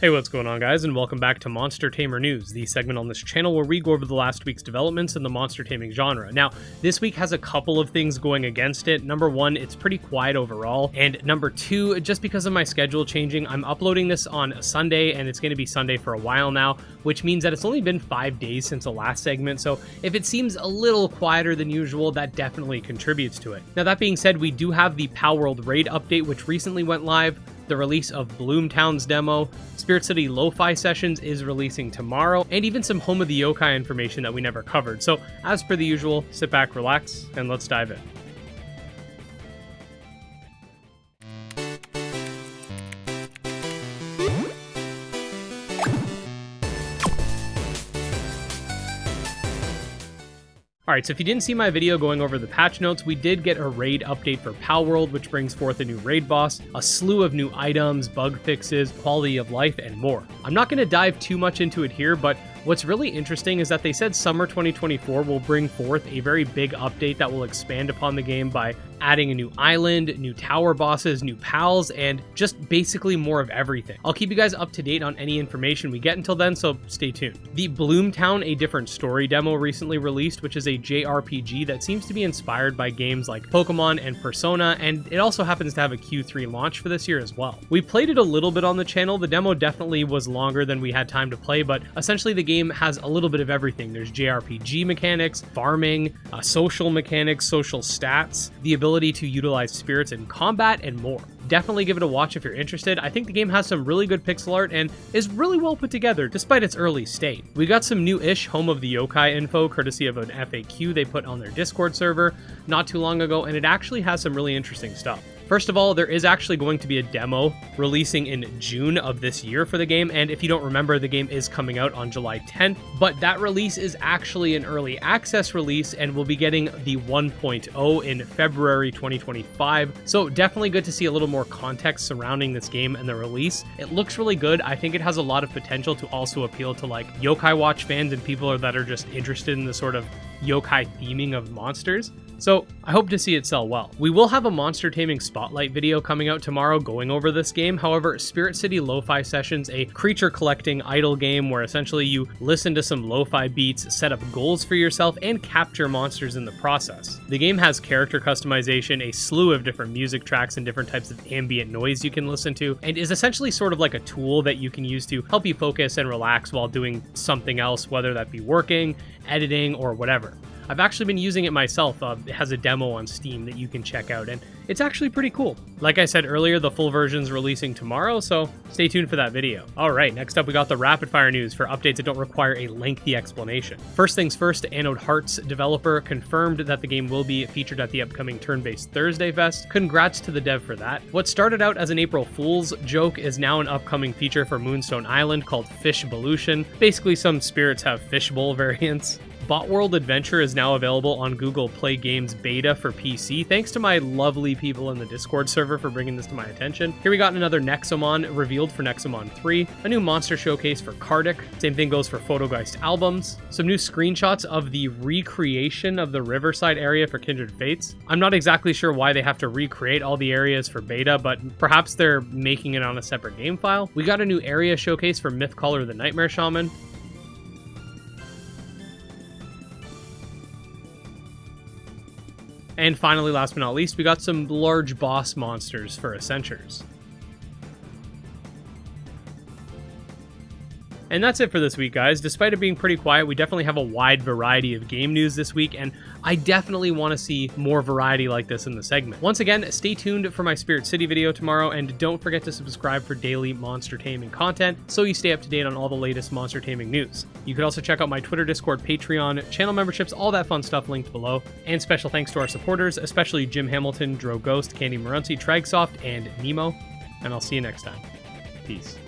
Hey, what's going on, guys, and welcome back to Monster Tamer News, the segment on this channel where we go over the last week's developments in the monster taming genre. Now, this week has a couple of things going against it. Number one, it's pretty quiet overall, and number two, just because of my schedule changing, I'm uploading this on a Sunday, and it's going to be Sunday for a while now, which means that it's only been 5 days since the last segment, so if it seems a little quieter than usual, that definitely contributes to it. Now, that being said, we do have the Palworld raid update, which recently went live, the release of Bloomtown's demo, Spirit City Lo-Fi Sessions is releasing tomorrow, and even some Home of the Yokai information that we never covered. So, as per the usual, sit back, relax, and let's dive in. Alright, so if you didn't see my video going over the patch notes, we did get a raid update for Palworld, which brings forth a new raid boss, a slew of new items, bug fixes, quality of life, and more. I'm not going to dive too much into it here, but what's really interesting is that they said summer 2024 will bring forth a very big update that will expand upon the game by adding a new island, new tower bosses, new pals, and just basically more of everything. I'll keep you guys up to date on any information we get until then, so stay tuned. The Bloomtown A Different Story demo recently released, which is a JRPG that seems to be inspired by games like Pokemon and Persona, and it also happens to have a Q3 launch for this year as well. We played it a little bit on the channel. The demo definitely was longer than we had time to play, but essentially the game has a little bit of everything. There's JRPG mechanics, farming, social mechanics, social stats, the ability to utilize spirits in combat, and more. Definitely give it a watch if you're interested. I think the game has some really good pixel art and is really well put together despite its early state. We got some new-ish Home of the Yokai info courtesy of an FAQ they put on their Discord server not too long ago, and it actually has some really interesting stuff. First of all, there is actually going to be a demo releasing in June of this year for the game, and if you don't remember, the game is coming out on July 10th, but that release is actually an early access release, and we'll be getting the 1.0 in February 2025, so definitely good to see a little more context surrounding this game and the release. It looks really good. I think it has a lot of potential to also appeal to like Yokai Watch fans and people that are just interested in the sort of yokai theming of monsters. So I hope to see it sell well. We will have a monster taming spotlight video coming out tomorrow going over this game. However, Spirit City Lo-Fi Sessions, a creature collecting idle game where essentially you listen to some lo-fi beats, set up goals for yourself, and capture monsters in the process. The game has character customization, a slew of different music tracks and different types of ambient noise you can listen to, and is essentially sort of like a tool that you can use to help you focus and relax while doing something else, whether that be working, editing, or whatever. I've actually been using it myself. It has a demo on Steam that you can check out, and it's actually pretty cool. Like I said earlier, the full version's releasing tomorrow, so stay tuned for that video. Alright, next up we got the rapid fire news for updates that don't require a lengthy explanation. First things first, Anode Hearts developer confirmed that the game will be featured at the upcoming Turn-Based Thursday Fest. Congrats to the dev for that. What started out as an April Fool's joke is now an upcoming feature for Moonstone Island called Fishbolution. Basically, some spirits have fishbowl variants. Botworld Adventure is now available on Google Play Games Beta for PC. Thanks to my lovely people in the Discord server for bringing this to my attention. Here we got another Nexomon revealed for Nexomon 3, a new monster showcase for Kardec. Same thing goes for Photogeist albums. Some new screenshots of the recreation of the Riverside area for Kindred Fates. I'm not exactly sure why they have to recreate all the areas for beta, but perhaps they're making it on a separate game file. We got a new area showcase for Mythcaller the Nightmare Shaman. And finally, last but not least, we got some large boss monsters for Essentials. And that's it for this week, guys. Despite it being pretty quiet, we definitely have a wide variety of game news this week, and I definitely want to see more variety like this in the segment. Once again, stay tuned for my Spirit City video tomorrow, and don't forget to subscribe for daily monster taming content so you stay up to date on all the latest monster taming news. You could also check out my Twitter, Discord, Patreon, channel memberships, all that fun stuff linked below. And special thanks to our supporters, especially Jim Hamilton, Dro Ghost, Candy Morency, TragSoft, and Nemo. And I'll see you next time. Peace.